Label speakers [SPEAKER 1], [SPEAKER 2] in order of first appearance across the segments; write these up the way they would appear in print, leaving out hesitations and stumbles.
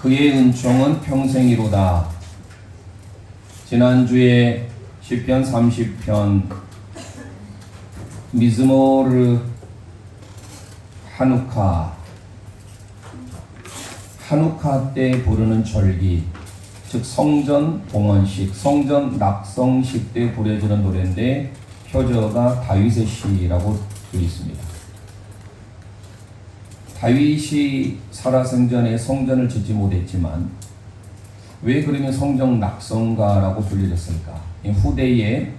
[SPEAKER 1] 그의 은총은 평생이로다. 지난주에 시편 30편 미즈모르 하누카 때 부르는 절기, 즉 성전 봉헌식, 성전 낙성식 때 부려지는 노래인데 표저가 다윗의 시라고 되어 있습니다. 다윗이 살아생전에 성전을 짓지 못했지만 왜 그러면 성전 낙성가라고 불려졌을까? 후대에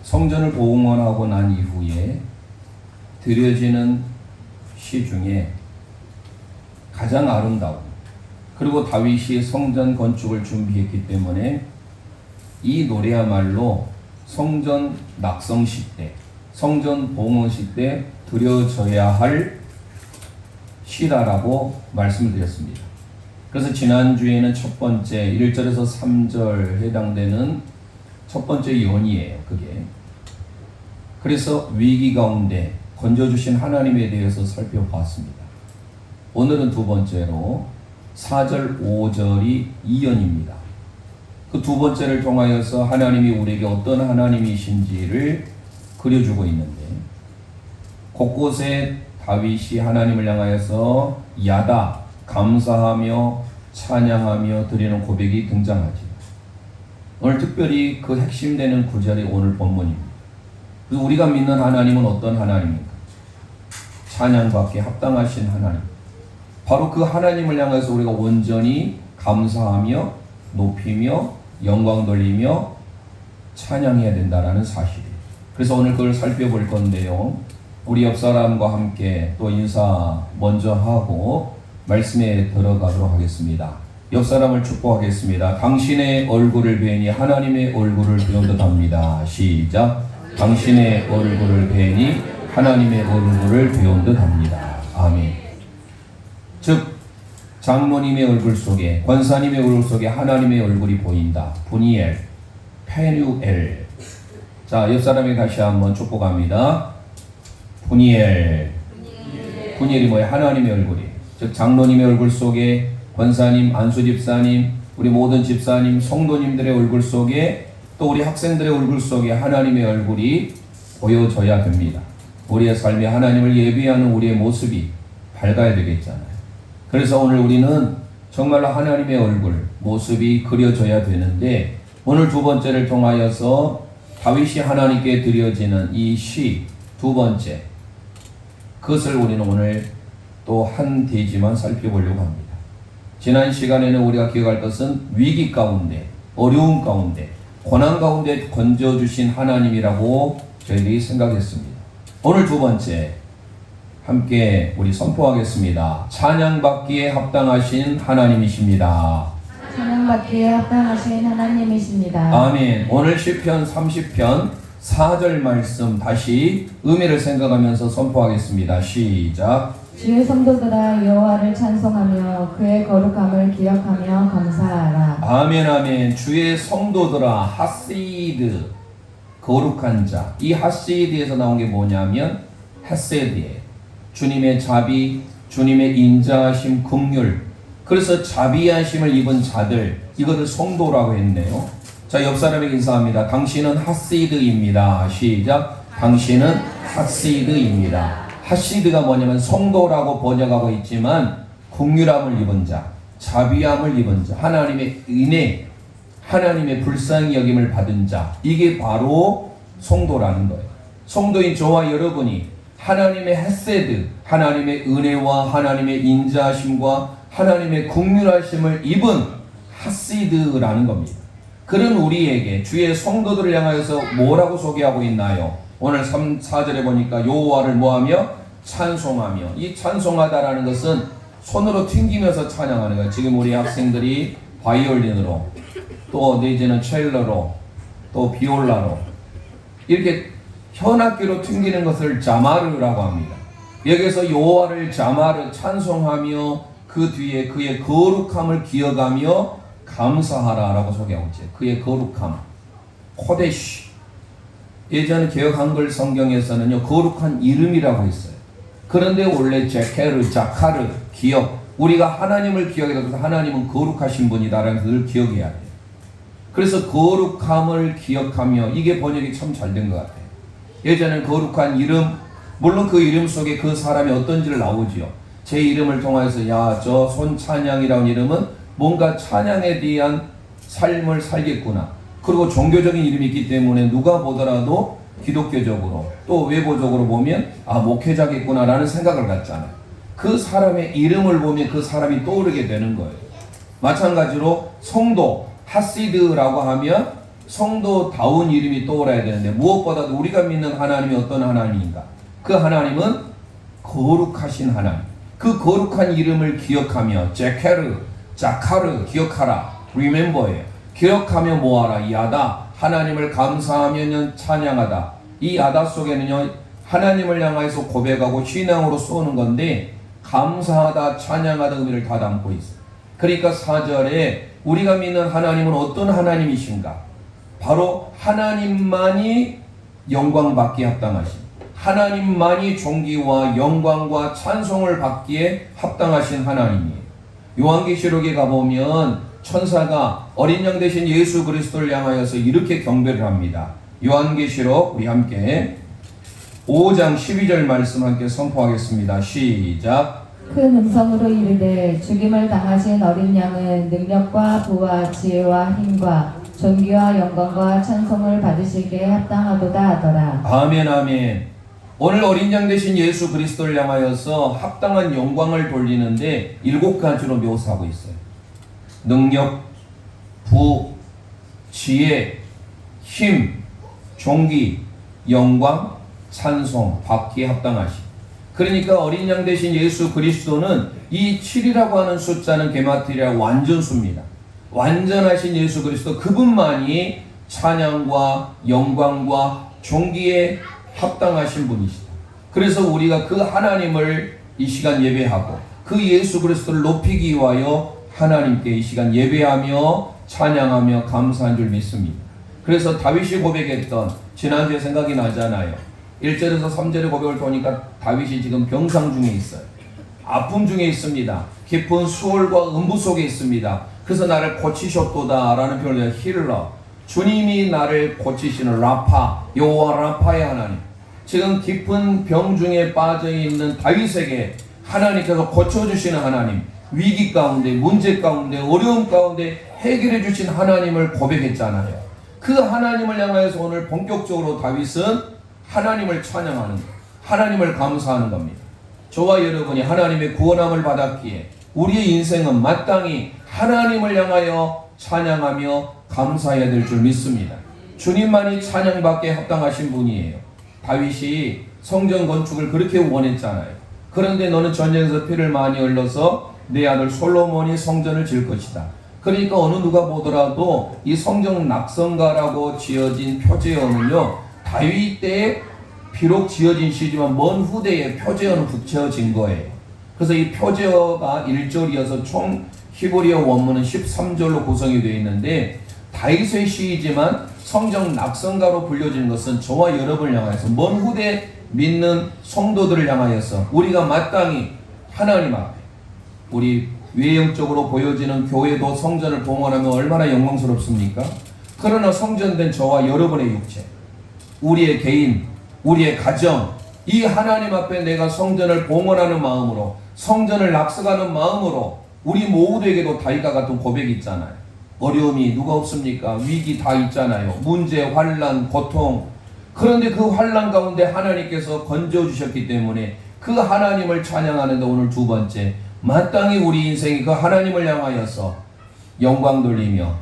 [SPEAKER 1] 성전을 봉헌하고 난 이후에 드려지는 시 중에 가장 아름다운, 그리고 다윗이 성전 건축을 준비했기 때문에 이 노래야말로 성전 낙성식 때, 성전 봉헌식 때 드려져야 할 시다라고 말씀을 드렸습니다. 그래서 지난주에는 첫 번째 1절에서 3절 해당되는 첫 번째 연이에요. 그게. 그래서 위기 가운데 건져주신 하나님에 대해서 살펴봤습니다. 오늘은 두 번째로 4절 5절이 이연입니다. 그 두 번째를 통하여서 하나님이 우리에게 어떤 하나님이신지를 그려주고 있는데, 곳곳에 다윗이 하나님을 향하여서 야다, 감사하며 찬양하며 드리는 고백이 등장하죠. 오늘 특별히 그 핵심되는 구절이 오늘 본문입니다. 그래서 우리가 믿는 하나님은 어떤 하나님입니까? 찬양받기에 합당하신 하나님. 바로 그 하나님을 향해서 우리가 온전히 감사하며 높이며 영광 돌리며 찬양해야 된다는 사실이에요. 그래서 오늘 그걸 살펴볼 건데요. 우리 옆 사람과 함께 또 인사 먼저 하고 말씀에 들어가도록 하겠습니다. 옆 사람을 축복하겠습니다. 당신의 얼굴을 뵈니 하나님의 얼굴을 배운 듯합니다. 시작. 당신의 얼굴을 뵈니 하나님의 얼굴을 배운 듯합니다. 아멘. 즉 장모님의 얼굴 속에, 권사님의 얼굴 속에 하나님의 얼굴이 보인다. 분이엘, 페누엘. 자, 옆 사람에 다시 한번 축복합니다. 분이엘. 분이엘이 뭐예요? 하나님의 얼굴이. 즉 장로님의 얼굴 속에, 권사님, 안수 집사님, 우리 모든 집사님, 성도님들의 얼굴 속에, 또 우리 학생들의 얼굴 속에 하나님의 얼굴이 보여져야 됩니다. 우리의 삶에 하나님을 예비하는 우리의 모습이 밝아야 되겠잖아요. 그래서 오늘 우리는 정말로 하나님의 얼굴, 모습이 그려져야 되는데, 오늘 두 번째를 통하여서 다윗이 하나님께 드려지는 이 시 두 번째, 그것을 우리는 오늘 또 한 대지만 살펴보려고 합니다. 지난 시간에는 우리가 기억할 것은 위기 가운데, 어려움 가운데, 고난 가운데 건져주신 하나님이라고 저희들이 생각했습니다. 오늘 두 번째, 함께 우리 선포하겠습니다. 찬양받기에 합당하신 하나님이십니다.
[SPEAKER 2] 찬양받기에 합당하신 하나님이십니다.
[SPEAKER 1] 아멘. 오늘 시편 30편 4절 말씀 다시 의미를 생각하면서 선포하겠습니다. 시작.
[SPEAKER 2] 주의 성도들아 여호와를 찬송하며 그의 거룩함을 기억하며 감사하라.
[SPEAKER 1] 아멘 아멘. 주의 성도들아, 하시드, 거룩한 자. 이 하시드에서 나온 게 뭐냐면 헤세드예요. 주님의 자비, 주님의 인자하심, 긍휼. 그래서 자비하심을 입은 자들, 이것을 성도라고 했네요. 자, 옆 사람에게 인사합니다. 당신은 하시드입니다. 시작. 당신은 하시드입니다. 하시드가 뭐냐면 성도라고 번역하고 있지만 긍휼함을 입은 자, 자비함을 입은 자, 하나님의 은혜, 하나님의 불쌍히 여김을 받은 자, 이게 바로 성도라는 거예요. 성도인 저와 여러분이 하나님의 헤세드, 하나님의 은혜와 하나님의 인자하심과 하나님의 긍휼하심을 입은 하시드라는 겁니다. 그런 우리에게 주의 성도들을 향하여서 뭐라고 소개하고 있나요? 오늘 4절에 보니까 여호와를 뭐하며? 찬송하며. 이 찬송하다라는 것은 손으로 튕기면서 찬양하는 거예요. 지금 우리 학생들이 바이올린으로, 또 내지는 첼로로, 또 비올라로 이렇게 현악기로 튕기는 것을 자마르라고 합니다. 여기서 여호와를 자마르, 찬송하며 그 뒤에 그의 거룩함을 기억하며 감사하라라고 소개하고 있죠. 그의 거룩함, 코데시. 예전 개역 한글 성경에서는요 거룩한 이름이라고 했어요. 그런데 원래 제케르, 자카르, 기억, 우리가 하나님을 기억해야 돼서 하나님은 거룩하신 분이다라는 것을 늘 기억해야 돼요. 그래서 거룩함을 기억하며 이게 번역이 참 잘 된 것 같아요. 예전에는 거룩한 이름, 물론 그 이름 속에 그 사람이 어떤지를 나오지요. 제 이름을 통해서 야, 저 손찬양이라는 이름은 뭔가 찬양에 대한 삶을 살겠구나. 그리고 종교적인 이름이 있기 때문에 누가 보더라도 기독교적으로 또 외모적으로 보면 아, 목회자겠구나라는 생각을 갖잖아요. 그 사람의 이름을 보면 그 사람이 떠오르게 되는 거예요. 마찬가지로 성도, 하시드라고 하면 성도다운 이름이 떠올라야 되는데 무엇보다도 우리가 믿는 하나님이 어떤 하나님인가? 그 하나님은 거룩하신 하나님. 그 거룩한 이름을 기억하며 제케르, 자카르 기억하라. remember예요. 기억하며 뭐하라? 야다. 하나님을 감사하며 찬양하다. 이 야다 속에는요 하나님을 향해서 고백하고 신앙으로 쏘는 건데 감사하다, 찬양하다 의미를 다 담고 있어요. 그러니까 4절에 우리가 믿는 하나님은 어떤 하나님이신가? 바로 하나님만이 영광받기에 합당하신, 하나님만이 존귀와 영광과 찬송을 받기에 합당하신 하나님이에요. 요한계시록에 가보면 천사가 어린 양 되신 예수 그리스도를 향하여서 이렇게 경배를 합니다. 요한계시록 우리 함께 5장 12절 말씀 함께 선포하겠습니다. 시작.
[SPEAKER 2] 큰 음성으로 이르되 죽임을 당하신 어린 양은 능력과 부와 지혜와 힘과 존귀와 영광과 찬송을 받으시기에 합당하도다 하더라.
[SPEAKER 1] 아멘 아멘. 오늘 어린 양 되신 예수 그리스도를 향하여서 합당한 영광을 돌리는데 7가지로 묘사하고 있어요. 능력, 부, 지혜, 힘, 존귀, 영광, 찬송, 받기에 합당하시. 그러니까 어린 양 되신 예수 그리스도는 이 7이라고 하는 숫자는 게마트리아 완전수입니다. 완전하신 예수 그리스도 그분만이 찬양과 영광과 존귀에 합당하신 분이시다. 그래서 우리가 그 하나님을 이 시간 예배하고 그 예수 그리스도를 높이기 위하여 하나님께 이 시간 예배하며 찬양하며 감사한 줄 믿습니다. 그래서 다윗이 고백했던 지난주에 생각이 나잖아요. 1절에서 3절의 고백을 보니까 다윗이 지금 병상 중에 있어요. 아픔 중에 있습니다. 깊은 수월과 음부 속에 있습니다. 그래서 나를 고치셨도다 라는 표현을 힐러, 주님이 나를 고치시는 라파, 여호와 라파의 하나님. 지금 깊은 병 중에 빠져있는 다윗에게 하나님께서 고쳐주시는 하나님, 위기 가운데, 문제 가운데, 어려움 가운데 해결해 주신 하나님을 고백했잖아요. 그 하나님을 향해서 오늘 본격적으로 다윗은 하나님을 찬양하는 것, 하나님을 감사하는 겁니다. 저와 여러분이 하나님의 구원함을 받았기에 우리의 인생은 마땅히 하나님을 향하여 찬양하며 감사해야 될 줄 믿습니다. 주님만이 찬양받게 합당하신 분이에요. 다윗이 성전 건축을 그렇게 원했잖아요. 그런데 너는 전쟁에서 피를 많이 흘려서 내 아들 솔로몬이 성전을 지을 것이다. 그러니까 어느 누가 보더라도 이 성전 낙성가라고 지어진 표제어는요 다윗 때에 비록 지어진 시지만 먼 후대에 표제어는 붙여진 거예요. 그래서 이 표제어가 1절이어서 총 히브리어 원문은 13절로 구성이 되어 있는데 다윗의 시이지만 성전 낙성가로 불려진 것은 저와 여러분을 향하여서 먼 후대 믿는 성도들을 향하여서 우리가 마땅히 하나님 앞에 우리 외형적으로 보여지는 교회도 성전을 봉헌하면 얼마나 영광스럽습니까? 그러나 성전된 저와 여러분의 육체, 우리의 개인, 우리의 가정, 이 하나님 앞에 내가 성전을 봉헌하는 마음으로, 성전을 낙서하는 마음으로 우리 모두에게도 다윗과 같은 고백이 있잖아요. 어려움이 누가 없습니까? 위기 다 있잖아요. 문제, 환난, 고통. 그런데 그 환난 가운데 하나님께서 건져주셨기 때문에 그 하나님을 찬양하는데 오늘 두 번째, 마땅히 우리 인생이 그 하나님을 향하여서 영광 돌리며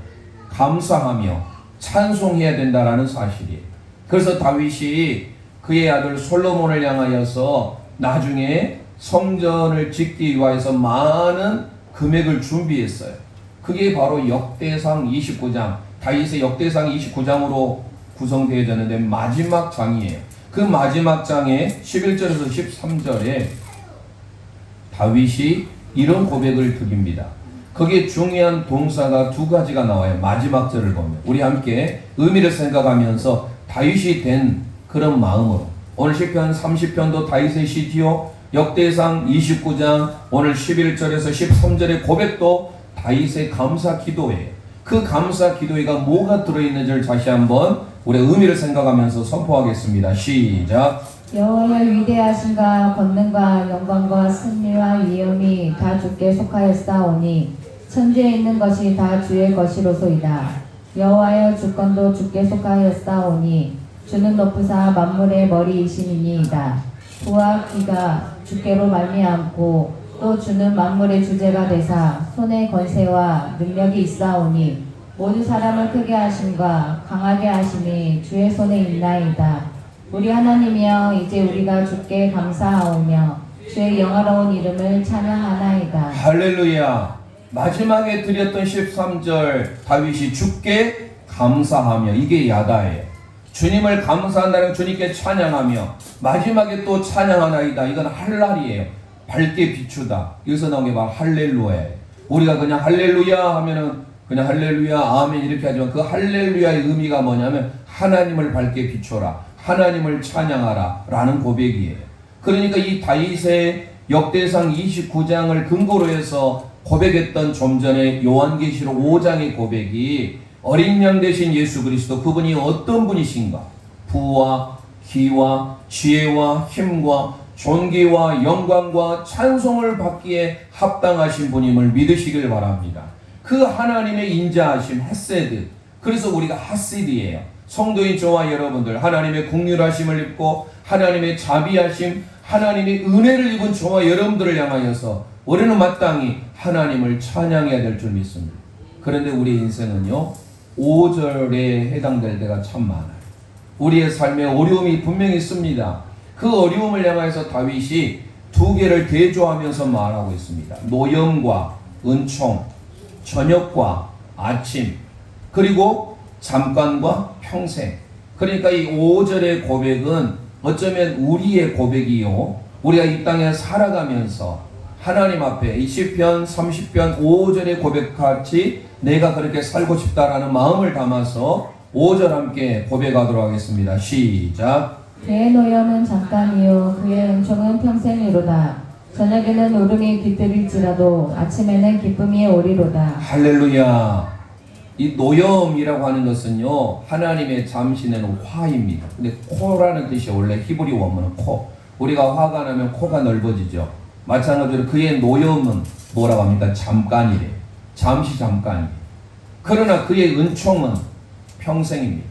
[SPEAKER 1] 감사하며 찬송해야 된다라는 사실이에요. 그래서 다윗이 그의 아들 솔로몬을 향하여서 나중에 성전을 짓기 위해서 많은 금액을 준비했어요. 그게 바로 역대상 29장, 다윗의 역대상 29장으로 구성되어졌는데 마지막 장이에요. 그 마지막 장에 11절에서 13절에 다윗이 이런 고백을 드립니다. 거기에 중요한 동사가 두 가지가 나와요. 마지막 절을 보면 우리 함께 의미를 생각하면서 다윗이 된 그런 마음으로, 오늘 시편 30편도 다윗의 시지요, 역대상 29장 오늘 11절에서 13절의 고백도 다윗의 감사 기도예요. 그 감사 기도회가 뭐가 들어있는지를 다시 한번 우리의 의미를 생각하면서 선포하겠습니다. 시작.
[SPEAKER 2] 여호와의 위대하신가 권능과 영광과 승리와 위엄이 다 주께 속하였사오니 천지에 있는 것이 다 주의 것이로소이다. 여호와여 주권도 주께 속하였사오니 주는 높으사 만물의 머리이시니이다. 부와 기가 주께로 말미암고 또 주는 만물의 주제가 되사 손에 권세와 능력이 있사오니 모든 사람을 크게 하심과 강하게 하심이 주의 손에 있나이다. 우리 하나님이여 이제 우리가 주께 감사하오며 주의 영화로운 이름을 찬양하나이다.
[SPEAKER 1] 할렐루야. 마지막에 드렸던 13절 다윗이 주께 감사하며, 이게 야다예요. 주님을 감사한다는, 주님께 찬양하며 마지막에 또 찬양하나이다. 이건 할랄이에요. 밝게 비추다. 여기서 나온 게 막 할렐루야예요. 우리가 그냥 할렐루야 하면은 그냥 할렐루야 아멘 이렇게 하지만 그 할렐루야의 의미가 뭐냐면 하나님을 밝게 비춰라, 하나님을 찬양하라 라는 고백이에요. 그러니까 이 다윗의 역대상 29장을 근거로 해서 고백했던 좀 전에 요한계시록 5장의 고백이 어린 양 되신 예수 그리스도, 그분이 어떤 분이신가? 부와 기와 지혜와 힘과 존귀와 영광과 찬송을 받기에 합당하신 분임을 믿으시길 바랍니다. 그 하나님의 인자하심, 헤세드, 그래서 우리가 하시드예요. 성도인 저와 여러분들, 하나님의 긍휼하심을 입고 하나님의 자비하심, 하나님의 은혜를 입은 저와 여러분들을 향하여서 우리는 마땅히 하나님을 찬양해야 될 줄 믿습니다. 그런데 우리의 인생은요 5절에 해당될 때가 참 많아요. 우리의 삶에 어려움이 분명히 있습니다. 그 어려움을 향해서 다윗이 두 개를 대조하면서 말하고 있습니다. 노염과 은총, 저녁과 아침, 그리고 잠깐과 평생. 그러니까 이 5절의 고백은 어쩌면 우리의 고백이요, 우리가 이 땅에 살아가면서 하나님 앞에 이 시편 30편 5절의 고백같이 내가 그렇게 살고 싶다라는 마음을 담아서 5절 함께 고백하도록 하겠습니다. 시작.
[SPEAKER 2] 그의 노염은 잠깐이요 그의 은총은 평생이로다. 저녁에는 울음이 깃들일지라도 아침에는 기쁨이 오리로다.
[SPEAKER 1] 할렐루야. 이 노염이라고 하는 것은요 하나님의 잠시 내는 화입니다. 근데 코라는 뜻이 원래 히브리 원문은 코. 우리가 화가 나면 코가 넓어지죠. 마찬가지로 그의 노염은 뭐라고 합니까? 잠깐이래요. 잠시 잠깐이에요. 그러나 그의 은총은 평생입니다.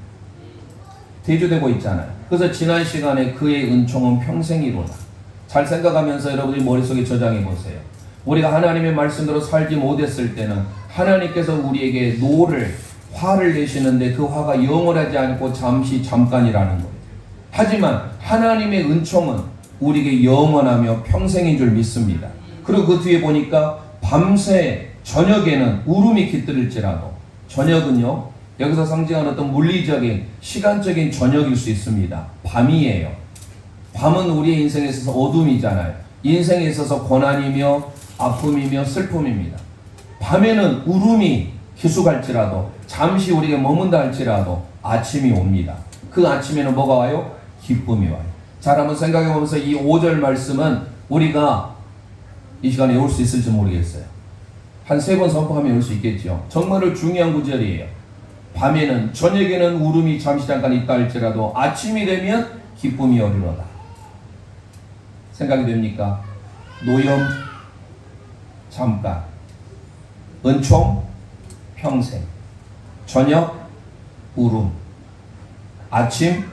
[SPEAKER 1] 대조되고 있잖아요. 그래서 지난 시간에 그의 은총은 평생이로다. 잘 생각하면서 여러분이 머릿속에 저장해 보세요. 우리가 하나님의 말씀대로 살지 못했을 때는 하나님께서 우리에게 화를 내시는데 그 화가 영원하지 않고 잠시 잠깐이라는 거예요. 하지만 하나님의 은총은 우리에게 영원하며 평생인 줄 믿습니다. 그리고 그 뒤에 보니까 밤새 저녁에는 울음이 깃들일지라도, 저녁은요 여기서 상징하는 어떤 물리적인 시간적인 저녁일 수 있습니다. 밤이에요. 밤은 우리의 인생에 있어서 어둠이잖아요. 인생에 있어서 고난이며 아픔이며 슬픔입니다. 밤에는 울음이 희숙할지라도, 잠시 우리에게 머문다 할지라도 아침이 옵니다. 그 아침에는 뭐가 와요? 기쁨이 와요. 잘 한번 생각해 보면서 이 5절 말씀은 우리가 이 시간에 외울 수 있을지 모르겠어요. 한 3번 선포하면 외울 수 있겠죠. 정말로 중요한 구절이에요. 밤에는, 저녁에는 울음이 잠시 잠깐 있다 할지라도 아침이 되면 기쁨이 오리로다. 생각이 됩니까? 노염 잠깐, 은총 평생, 저녁 울음, 아침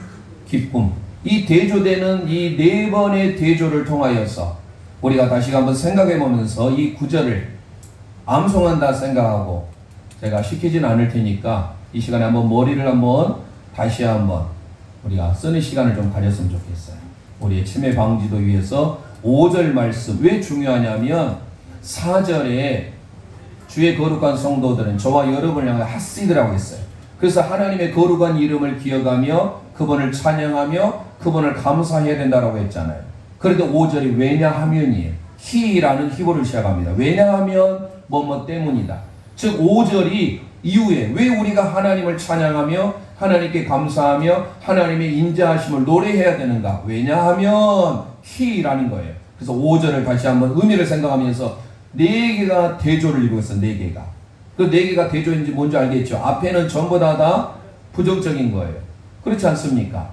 [SPEAKER 1] 기쁨. 이 대조되는 이 4번의 대조를 통하여서 우리가 다시 한번 생각해 보면서 이 구절을 암송한다 생각하고, 제가 시키진 않을 테니까 이 시간에 한번 머리를 한번 다시 한번 우리가 쓰는 시간을 좀 가졌으면 좋겠어요. 우리의 치매 방지도 위해서 5절 말씀 왜 중요하냐면 4절에 주의 거룩한 성도들은 저와 여러분을 향해 하시드라고 했어요. 그래서 하나님의 거룩한 이름을 기억하며 그분을 찬양하며 그분을 감사해야 된다라고 했잖아요. 그런데 5절이 왜냐하면이에요. 히라는 히브리를 시작합니다. 왜냐하면 뭐뭐 때문이다. 즉 5절이 이후에 왜 우리가 하나님을 찬양하며 하나님께 감사하며 하나님의 인자하심을 노래해야 되는가? 왜냐하면 히라는 거예요. 그래서 5절을 다시 한번 의미를 생각하면서 4개가 대조를 이루고 있어. 4개가. 그 4개가 대조인지 뭔지 알겠죠? 앞에는 전부 다 부정적인 거예요. 그렇지 않습니까?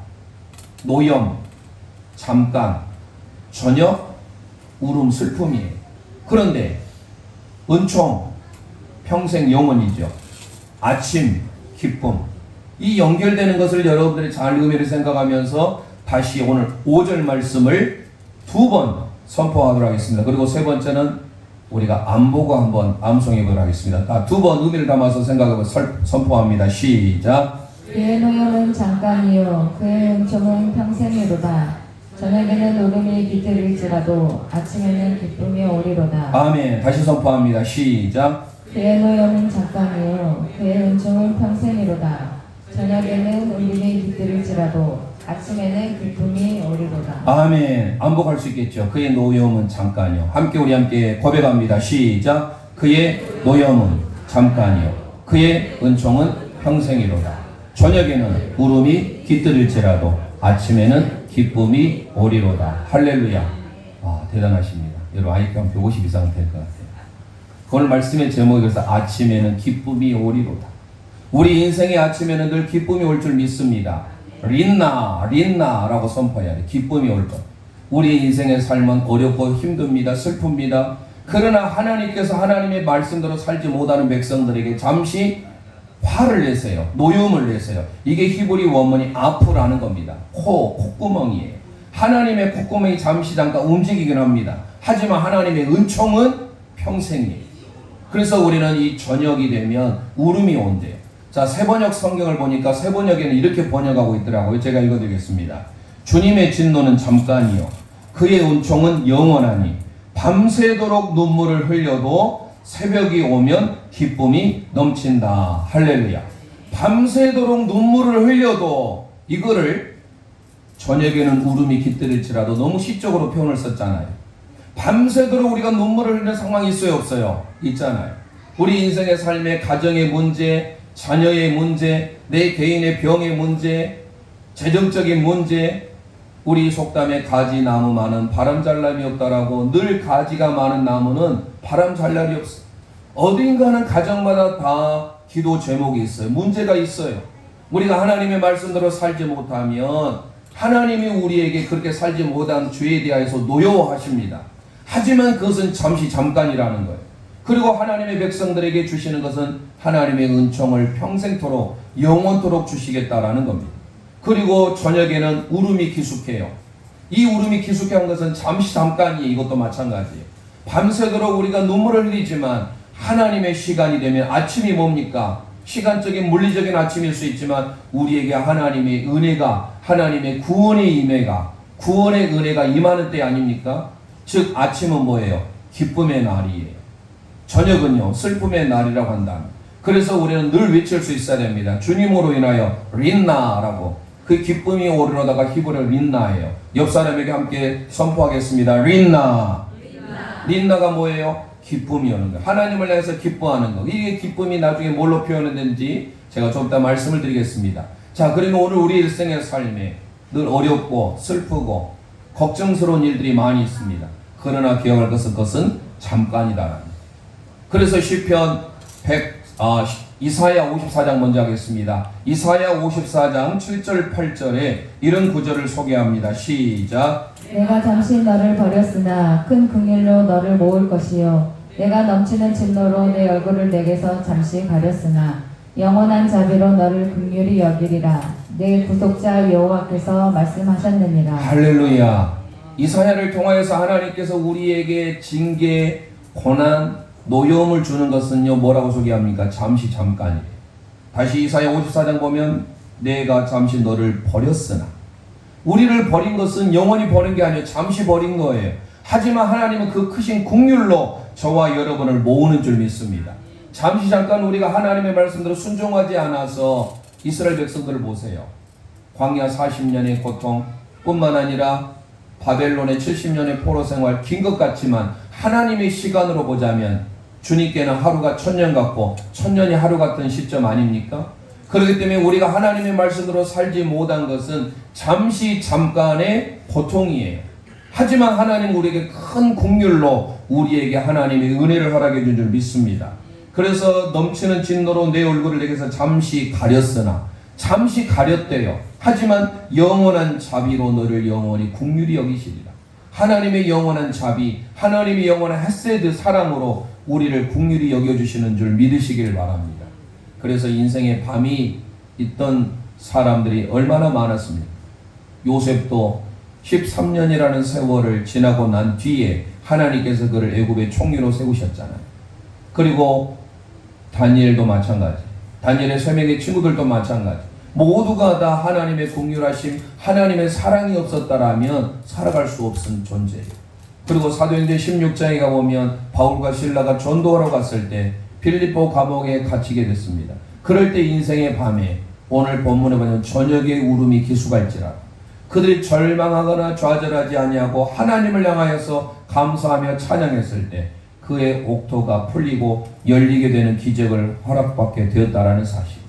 [SPEAKER 1] 노염, 잠깐, 저녁, 울음, 슬픔이에요. 그런데 은총, 평생 영원이죠. 아침, 기쁨. 이 연결되는 것을 여러분들이 잘 의미를 생각하면서 다시 오늘 5절 말씀을 2번 선포하도록 하겠습니다. 그리고 세 번째는 우리가 암보고 한번 암송해 보도록 하겠습니다. 2번 의미를 담아서 생각하고 선포합니다. 시작.
[SPEAKER 2] 그의 노염은 잠깐이요 그의 은총은 평생이로다. 저녁에는 울음이 깃들일지라도 아침에는 기쁨이 오리로다.
[SPEAKER 1] 아멘. 다시 선포합니다. 시작.
[SPEAKER 2] 그의 노염은 잠깐이요 그의 은총은 평생이로다. 저녁에는 울음이 깃들일지라도 아침에는 기쁨이 오리로다.
[SPEAKER 1] 아멘. 암복할 수 있겠죠. 그의 노염은 잠깐이요. 우리 함께 고백합니다. 시작. 그의 노염은 잠깐이요 그의 은총은 평생이로다. 저녁에는 울음이 깃들일지라도 아침에는 기쁨이 오리로다. 할렐루야. 대단하십니다. 여러분 IQ 한 150 이상 될 것 같아요. 오늘 말씀의 제목이 그래서 아침에는 기쁨이 오리로다. 우리 인생의 아침에는 늘 기쁨이 올 줄 믿습니다. 린나라고 선포해야 돼. 기쁨이 올 것. 우리 인생의 삶은 어렵고 힘듭니다. 슬픕니다. 그러나 하나님께서 하나님의 말씀대로 살지 못하는 백성들에게 잠시 화를 내세요. 노염을 내세요. 이게 히브리 원문이 아프라는 겁니다. 콧구멍이에요. 하나님의 콧구멍이 잠깐 움직이긴 합니다. 하지만 하나님의 은총은 평생이에요. 그래서 우리는 이 저녁이 되면 울음이 온대요. 자, 세번역 성경을 보니까 세번역에는 이렇게 번역하고 있더라고요. 제가 읽어드리겠습니다. 주님의 진노는 잠깐이요 그의 은총은 영원하니 밤새도록 눈물을 흘려도 새벽이 오면 기쁨이 넘친다. 할렐루야. 밤새도록 눈물을 흘려도 이거를 저녁에는 울음이 깃들일지라도 너무 시적으로 표현을 썼잖아요. 밤새도록 우리가 눈물을 흘리는 상황이 있어요, 없어요? 있잖아요. 우리 인생의 삶의 가정의 문제, 자녀의 문제, 내 개인의 병의 문제, 재정적인 문제, 우리 속담에 가지 나무 많은 바람 잘 날이 없다라고 늘 가지가 많은 나무는 바람 잘 날이 없어. 어딘가는 가정마다 다 기도 제목이 있어요. 문제가 있어요. 우리가 하나님의 말씀대로 살지 못하면 하나님이 우리에게 그렇게 살지 못한 죄에 대하여서 노여워하십니다. 하지만 그것은 잠깐이라는 거예요. 그리고 하나님의 백성들에게 주시는 것은 하나님의 은총을 평생토록 영원토록 주시겠다라는 겁니다. 그리고 저녁에는 울음이 기숙해요. 이 울음이 기숙한 것은 잠깐이에요. 이것도 마찬가지예요. 밤새도록 우리가 눈물을 흘리지만 하나님의 시간이 되면 아침이 뭡니까? 시간적인 물리적인 아침일 수 있지만 우리에게 하나님의 은혜가, 하나님의 구원의 은혜가 임하는 때 아닙니까? 즉 아침은 뭐예요? 기쁨의 날이에요. 저녁은요 슬픔의 날이라고 한다. 그래서 우리는 늘 외칠 수 있어야 됩니다. 주님으로 인하여 린나라고. 그 기쁨이 오르러다가 히브리어 린나예요. 옆 사람에게 함께 선포하겠습니다. 린나가 뭐예요? 기쁨이 오는 거예요. 하나님을 향해서 기뻐하는 거. 이게 기쁨이 나중에 뭘로 표현되는지 제가 좀 이따 말씀을 드리겠습니다. 자, 그러면 오늘 우리 일생의 삶에 늘 어렵고 슬프고 걱정스러운 일들이 많이 있습니다. 그러나 기억할 것은 그것은 잠깐이다. 그래서 시편 이사야 54장 먼저 하겠습니다. 이사야 54장 7절 8절에 이런 구절을 소개합니다. 시작.
[SPEAKER 2] 내가 잠시 너를 버렸으나 큰 긍휼로 너를 모을 것이요 내가 넘치는 진노로 내 얼굴을 내게서 잠시 가렸으나 영원한 자비로 너를 긍휼히 여기리라. 내 구속자 여호와께서 말씀하셨느니라.
[SPEAKER 1] 할렐루야. 이사야를 통하여서 하나님께서 우리에게 징계, 고난, 노여움을 주는 것은요 뭐라고 소개합니까? 잠깐이에요. 다시 이사야 54장 보면 내가 잠시 너를 버렸으나, 우리를 버린 것은 영원히 버린 게 아니에요. 잠시 버린 거예요. 하지만 하나님은 그 크신 긍휼로 저와 여러분을 모으는 줄 믿습니다. 잠깐 우리가 하나님의 말씀대로 순종하지 않아서 이스라엘 백성들을 보세요. 광야 40년의 고통 뿐만 아니라 바벨론의 70년의 포로 생활 긴 것 같지만 하나님의 시간으로 보자면 주님께는 하루가 1000년 같고 1000년이 하루 같은 시점 아닙니까? 그렇기 때문에 우리가 하나님의 말씀으로 살지 못한 것은 잠깐의 고통이에요. 하지만 하나님 우리에게 큰 긍휼로 우리에게 하나님의 은혜를 허락해 준 줄 믿습니다. 그래서 넘치는 진노로 내 얼굴을 내게서 잠시 가렸으나 잠시 가렸대요. 하지만 영원한 자비로 너를 영원히 긍휼히 여기시리라. 하나님의 영원한 자비, 하나님의 영원한 헤세드 사랑으로 우리를 긍휼히 여겨주시는 줄 믿으시길 바랍니다. 그래서 인생의 밤이 있던 사람들이 얼마나 많았습니까? 요셉도 13년이라는 세월을 지나고 난 뒤에 하나님께서 그를 애굽의 총리로 세우셨잖아요. 그리고 다니엘도 마찬가지, 다니엘의 세 명의 친구들도 마찬가지, 모두가 다 하나님의 긍휼하심, 하나님의 사랑이 없었다라면 살아갈 수 없은 존재예요. 그리고 사도행전 16장에 가보면 바울과 실라가 전도하러 갔을 때 빌립보 감옥에 갇히게 됐습니다. 그럴 때 인생의 밤에 오늘 본문에 보면 저녁에 울음이 기수갈지라 그들이 절망하거나 좌절하지 아니하고 하나님을 향하여서 감사하며 찬양했을 때 그의 옥토가 풀리고 열리게 되는 기적을 허락받게 되었다라는 사실.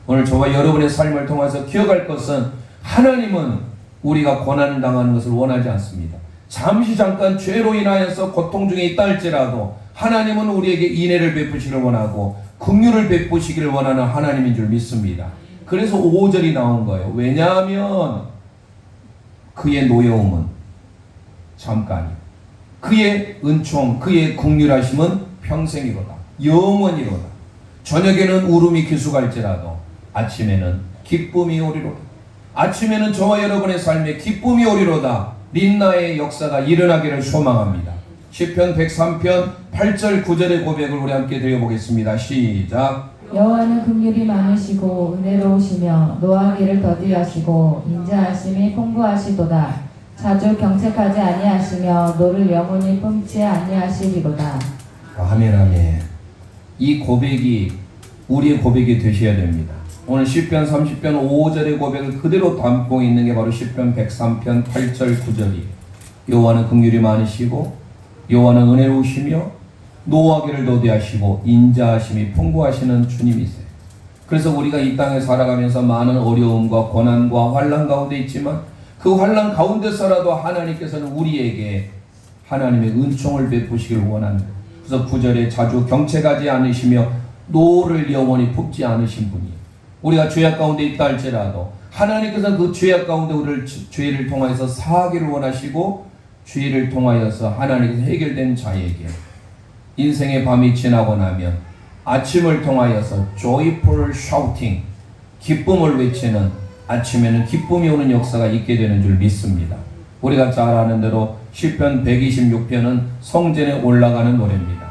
[SPEAKER 1] 오늘 저와 여러분의 삶을 통해서 기억할 것은 하나님은 우리가 고난을 당하는 것을 원하지 않습니다. 잠시 잠깐 죄로 인하여서 고통 중에 있다 할지라도 하나님은 우리에게 인애를 베푸시기를 원하고 긍휼을 베푸시기를 원하는 하나님인 줄 믿습니다. 그래서 5절이 나온 거예요. 왜냐하면 그의 노여움은 잠깐이, 그의 은총, 그의 긍휼하심은 평생이로다, 영원이로다. 저녁에는 울음이 기수갈지라도 아침에는 기쁨이 오리로다. 아침에는 저와 여러분의 삶에 기쁨이 오리로다. 린나의 역사가 일어나기를 소망합니다. 시편 103편 8절 9절의 고백을 우리 함께 드려보겠습니다. 시작.
[SPEAKER 2] 여호와는 긍휼이 많으시고 은혜로우시며 노하기를 더디하시고 인자하심이 풍부하시도다. 자주 경책하지 아니하시며 노를 영원히 뿜지 아니하시리로다.
[SPEAKER 1] 아멘 아멘. 이 고백이 우리의 고백이 되셔야 됩니다. 오늘 시편 30편 5절의 고백을 그대로 담고 있는 게 바로 시편 103편 8절 9절이에요. 여호와는 긍휼이 많으시고 여호와는 은혜로우시며 노하기를 더디하시고 인자하심이 풍부하시는 주님이세요. 그래서 우리가 이 땅에 살아가면서 많은 어려움과 고난과 환난 가운데 있지만 그 환난 가운데서라도 하나님께서는 우리에게 하나님의 은총을 베푸시기를 원합니다. 그래서 9절에 자주 경책하지 않으시며 노를 영원히 품지 않으신 분이에요. 우리가 죄악 가운데 있다 할지라도 하나님께서 그 죄악 가운데 우리를 죄를 통하여서 사하기를 원하시고 죄를 통하여서 하나님께서 해결된 자에게 인생의 밤이 지나고 나면 아침을 통하여서 joyful shouting, 기쁨을 외치는 아침에는 기쁨이 오는 역사가 있게 되는 줄 믿습니다. 우리가 잘 아는 대로 시편 126편은 성전에 올라가는 노래입니다.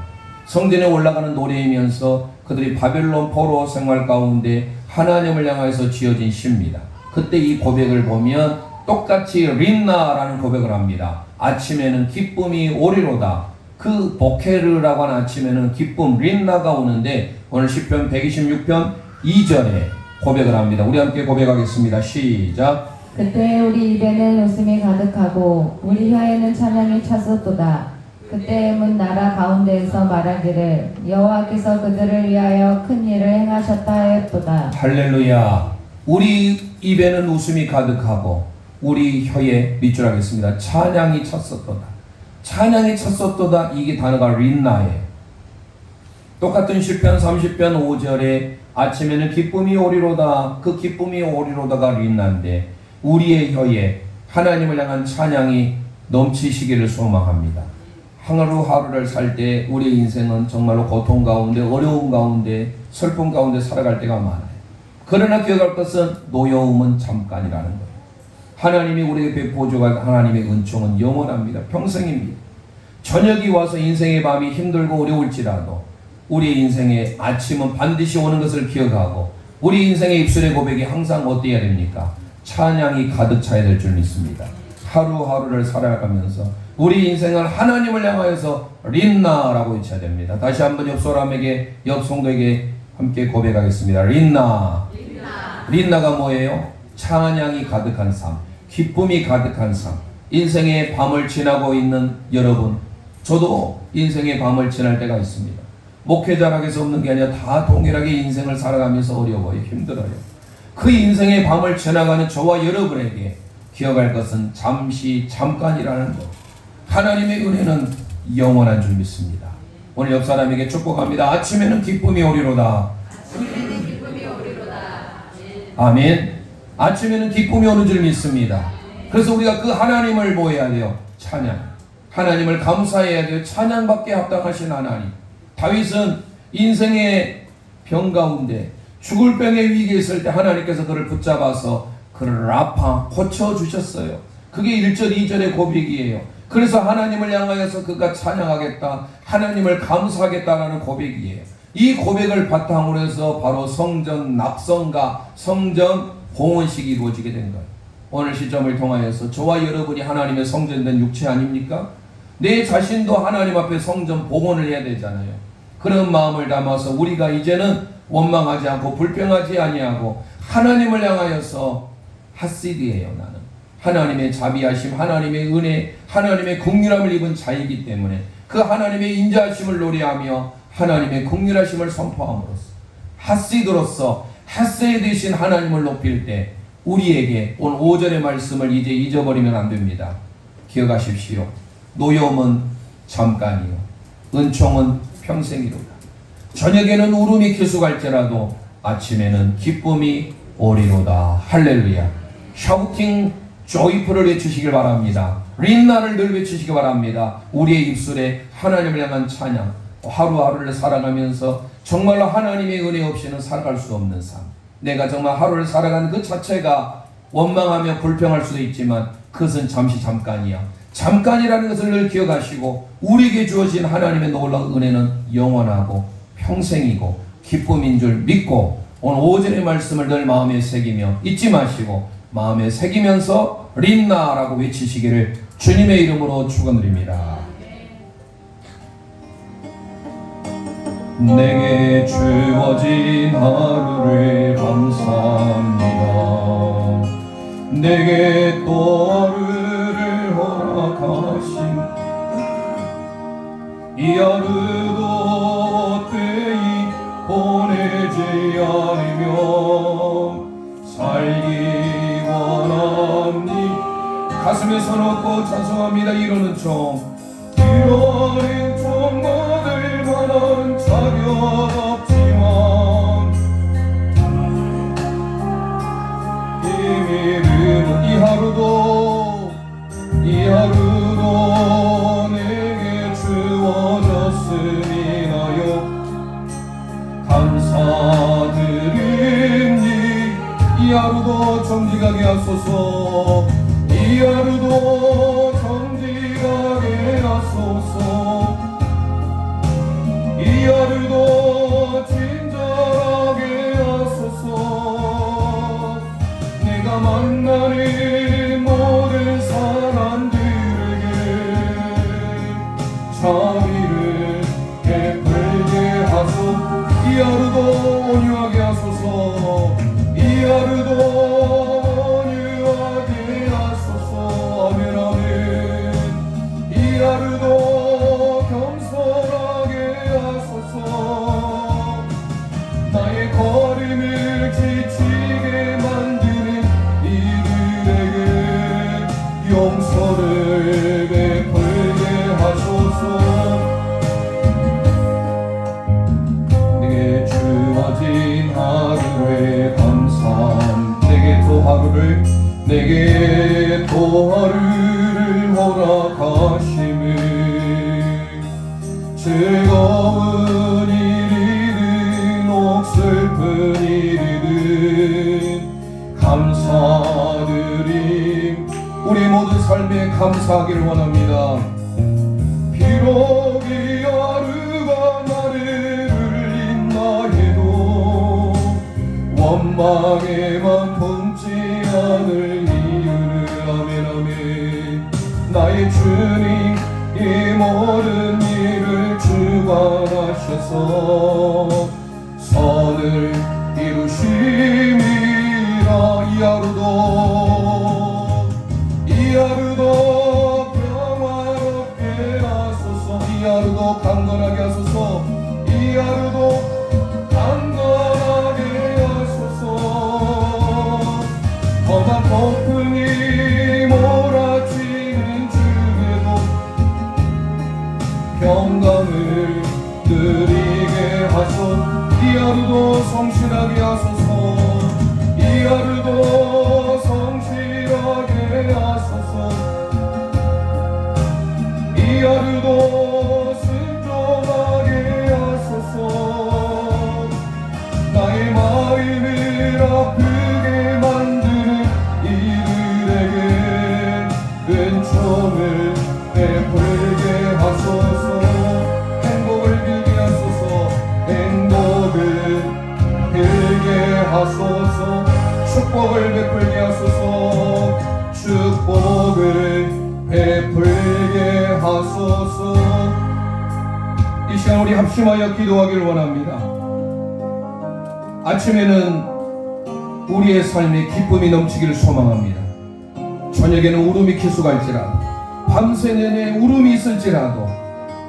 [SPEAKER 1] 성전에 올라가는 노래이면서 그들이 바벨론 포로 생활 가운데 하나님을 향해서 지어진 시입니다. 그때 이 고백을 보면 똑같이 린나라는 고백을 합니다. 아침에는 기쁨이 오리로다. 그 보케르라고 하는 아침에는 기쁨 린나가 오는데 오늘 시편 126편 2절에 고백을 합니다. 우리 함께 고백하겠습니다. 시작.
[SPEAKER 2] 그때 우리 입에는 웃음이 가득하고 우리 혀에는 찬양이 찼었도다. 그때 문 나라 가운데에서 말하기를 여호와께서 그들을 위하여 큰 일을 행하셨다 하였도다.
[SPEAKER 1] 할렐루야. 우리 입에는 웃음이 가득하고 우리 혀에 밑줄 하겠습니다. 찬양이 찼었도다. 찬양이 찼었도다. 이게 단어가 린나예요. 똑같은 시편 30편 5절에 아침에는 기쁨이 오리로다. 그 기쁨이 오리로다가 린나인데 우리의 혀에 하나님을 향한 찬양이 넘치시기를 소망합니다. 하루하루를 살 때 우리의 인생은 정말로 고통 가운데 어려움 가운데 슬픔 가운데 살아갈 때가 많아요. 그러나 기억할 것은 노여움은 잠깐이라는 거예요. 하나님이 우리에게 베푸어줄 하나님의 은총은 영원합니다. 평생입니다. 저녁이 와서 인생의 밤이 힘들고 어려울지라도 우리 인생의 아침은 반드시 오는 것을 기억하고 우리 인생의 입술의 고백이 항상 어때야 됩니까? 찬양이 가득 차야 될 줄 믿습니다. 하루하루를 살아가면서 우리 인생을 하나님을 향하여서 린나라고 외쳐야 됩니다. 다시 한번 옆 사람에게 옆 성도에게 함께 고백하겠습니다. 린나. 린나가 뭐예요? 찬양이 가득한 삶, 기쁨이 가득한 삶. 인생의 밤을 지나고 있는 여러분, 저도 인생의 밤을 지날 때가 있습니다. 목회자라고 해서 없는 게 아니라 다 동일하게 인생을 살아가면서 어려워요. 힘들어요. 그 인생의 밤을 지나가는 저와 여러분에게 기억할 것은 잠시 잠깐이라는 것. 하나님의 은혜는 영원한 줄 믿습니다. 오늘 옆 사람에게 축복합니다. 아침에는 기쁨이 오리로다. 아멘. 아침에는 기쁨이 오는 줄 믿습니다. 그래서 우리가 그 하나님을 뭐 해야 돼요? 찬양. 하나님을 감사해야 돼요. 찬양받게 합당하신 하나님. 다윗은 인생의 병 가운데 죽을 병의 위기에 있을 때 하나님께서 그를 붙잡아서 그를 아파 고쳐주셨어요. 그게 1절 2절의 고백이에요. 그래서 하나님을 향하여서 그가 찬양하겠다, 하나님을 감사하겠다라는 고백이에요. 이 고백을 바탕으로 해서 바로 성전 낙성과 성전 봉헌식이 이루어지게 된 거예요. 오늘 시점을 통하여서 저와 여러분이 하나님의 성전된 육체 아닙니까? 내 자신도 하나님 앞에 성전 봉헌을 해야 되잖아요. 그런 마음을 담아서 우리가 이제는 원망하지 않고 불평하지 아니하고 하나님을 향하여서 핫시드예요. 나는 하나님의 자비하심, 하나님의 은혜, 하나님의 긍휼함을 입은 자이기 때문에 그 하나님의 인자하심을 노래하며 하나님의 긍휼하심을 선포함으로써 핫시드로서 핫세에 되신 하나님을 높일 때 우리에게 오늘 5절의 말씀을 이제 잊어버리면 안 됩니다. 기억하십시오. 노여움은 잠깐이요 은총은 평생이로다. 저녁에는 울음이 계속할지라도 아침에는 기쁨이 오리로다. 할렐루야. 샤우팅 조이풀을 외치시길 바랍니다. 린나를 늘 외치시기 바랍니다. 우리의 입술에 하나님을 향한 찬양, 하루하루를 살아가면서 정말로 하나님의 은혜 없이는 살아갈 수 없는 삶. 내가 정말 하루를 살아가는 그 자체가 원망하며 불평할 수도 있지만 그것은 잠시 잠깐이야. 잠깐이라는 것을 늘 기억하시고 우리에게 주어진 하나님의 놀라운 은혜는 영원하고 평생이고 기쁨인 줄 믿고 오늘 5절의 말씀을 늘 마음에 새기며 잊지 마시고 마음에 새기면서 린나라고 외치시기를 주님의 이름으로 축원드립니다. 내게 주어진 하루를 감사합니다. 내게 또 하루를 허락하신 이 하루도 헛되이 보내지 않으며 살기 원합니. 가슴에 손 얹고 찬송합니다. 이루는 총 이루는 총 얻을 만한 자격 없지만 이름은 이 하루도 내게 주어졌으니 나요 감사드립니. 이 하루도 정직하게 하소서. 이 하루도 정직하게 하소서. 이 하루도 친절하게 하소서. 내가 만나는 모든 사람들에게 자비를 베풀게 하소서. 이 하루도 온유하게 하소서. 이 하루도 온유하게 하소서. 아멘 아멘. 이 하루도 겸손하게 하소서. 나의 걸음을 지치게 만드는 이들에게 용서를 베풀게 하소서. 내게 주어진 하루에 감사함. 내게 또 하루를 허락하심을 즐거운 일이든 옥슬픈 일이든 감사드림. 우리 모든 삶에 감사하기를 원합니다. 비록 이 하루가 나를 울린다 해도 원망에만 품지 않을 이유는 아멘 아멘. 나의 주님 이 모든 일을 주관하셔서 선을 이루심이라. 이 하루도 평화롭게 하소서. 이 하루도 강건하게 하소서. 이 하루도 강건하게 하소서. 험한 폭풍이 몰아치는 중에도 하루도 성실하게 하소서. 이 하루도 성실하게 하소서. 이 하루도 순종하게 하소서. 나의 마음을 아프게 만드는 이들에게 은총을 베풀게 하소서. 행복을 빌게 하소서. 행복을 빌게 하소서. 축복을 베풀게 하소서. 축복을 베풀게 하소서. 이 시간 우리 합심하여 기도하기를 원합니다. 아침에는 우리의 삶에 기쁨이 넘치기를 소망합니다. 저녁에는 울음이 기수갈지라도, 밤새 내내 울음이 있을지라도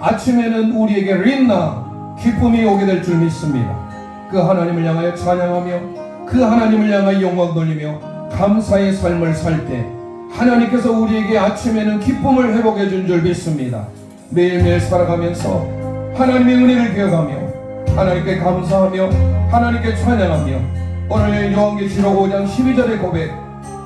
[SPEAKER 1] 아침에는 우리에게 린나 기쁨이 오게 될 줄 믿습니다. 그 하나님을 향하여 찬양하며 그 하나님을 향하여 영광 돌리며 감사의 삶을 살 때 하나님께서 우리에게 아침에는 기쁨을 회복해 준 줄 믿습니다. 매일매일 살아가면서 하나님의 은혜를 기억하며 하나님께 감사하며 하나님께 찬양하며 오늘 요한계시록 5장 12절의 고백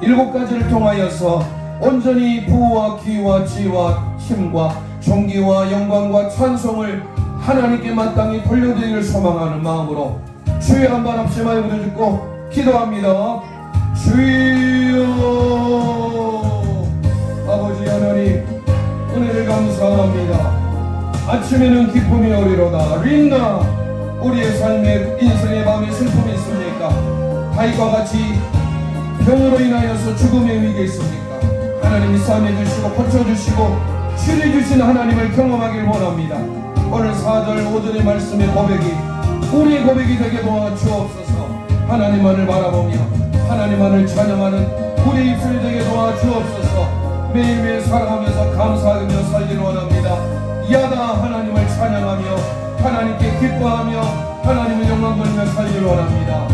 [SPEAKER 1] 7가지를 통하여서 온전히 부와 기와 지와 힘과 존귀와 영광과 찬송을 하나님께 마땅히 돌려드리기를 소망하는 마음으로 주여 한번 합심하여 부르짖고 기도합니다. 주여. 아버지 하나님 은혜를 감사합니다. 아침에는 기쁨이 오리로다. 린나 우리의 삶에 인생의 밤에 슬픔이 있습니까? 다윗과 같이 병으로 인하여서 죽음의 위기에 있습니까? 하나님이 싸매 주시고 고쳐주시고 치료해 주신 하나님을 경험하길 원합니다. 오늘 4절 5절의 말씀의 고백이 우리의 고백이 되게 도와주옵소서. 하나님만을 바라보며 하나님만을 찬양하는 우리의 입술이 되게 도와주옵소서. 매일매일 살아가면서 감사하며 살기를 원합니다. 야다 하나님을 찬양하며 하나님께 기뻐하며 하나님의 영광 돌리며 살기를 원합니다.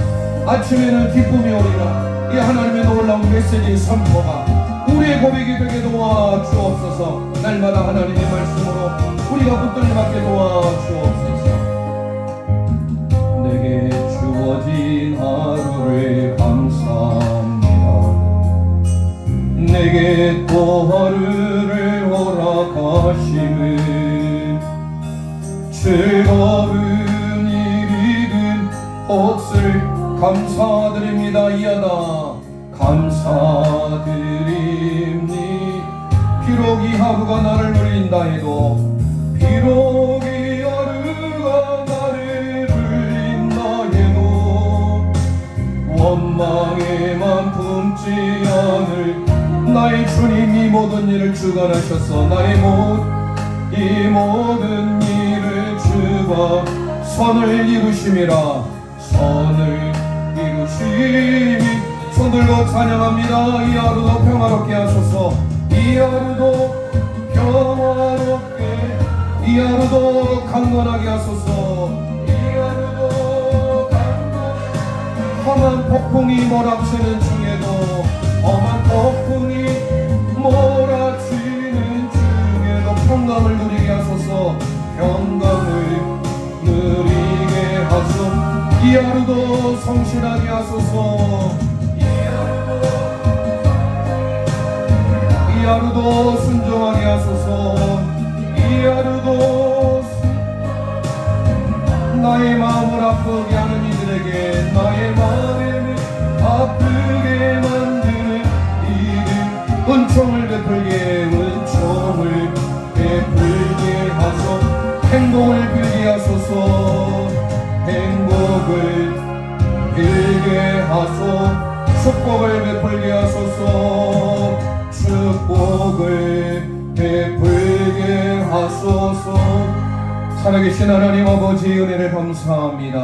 [SPEAKER 1] 아침에는 기쁨이 오리라. 이 하나님의 놀라운 메시지 선포가 우리의 고백이 되게 도와주옵소서. 날마다 하나님의 말씀으로 우리가 붙들림 받게 도와주옵소서. 내게 주어진 하루를 감사합니다. 내게 또 하루를 허락하심을 즐거운 일이든 몫을 감사드립니다. 이하다 감사드립니. 비록 이 하루가 나를 누린다 해도 비록 이 하루가 나를 누린다 해도 원망에만 품지 않을 나의 주님이 모든 일을 주관하셔서 나의 이 모든 일을 주가 선을 이루심이라. 선을 이루심이. 손들고 찬양합니다. 이 하루도 평화롭게 하소서. 이 하루도 평화롭게, 이 하루도 강건하게 하소서. 이 하루도 강건하게. 험한 폭풍이 몰아치는 중에도 험한 폭풍이 몰아치는 중에도 평강을 누리게 하소서. 평강을 누리게 하소서. 이 하루도 성실하게 하소서. 이 하루도 순종하게 하소서. 이 하루도 나의 마음을 아프게 하는 이들에게 나의 마음을 아프게 만드는 이들 은총을 베풀게 은총을 베풀게 하소서. 행복을 빌게 하소서. 행복을 빌게 하소서. 축복을 베풀게 하소서. 축복을 베풀게 하소서. 살아계신 하나님 아버지 은혜를 감사합니다.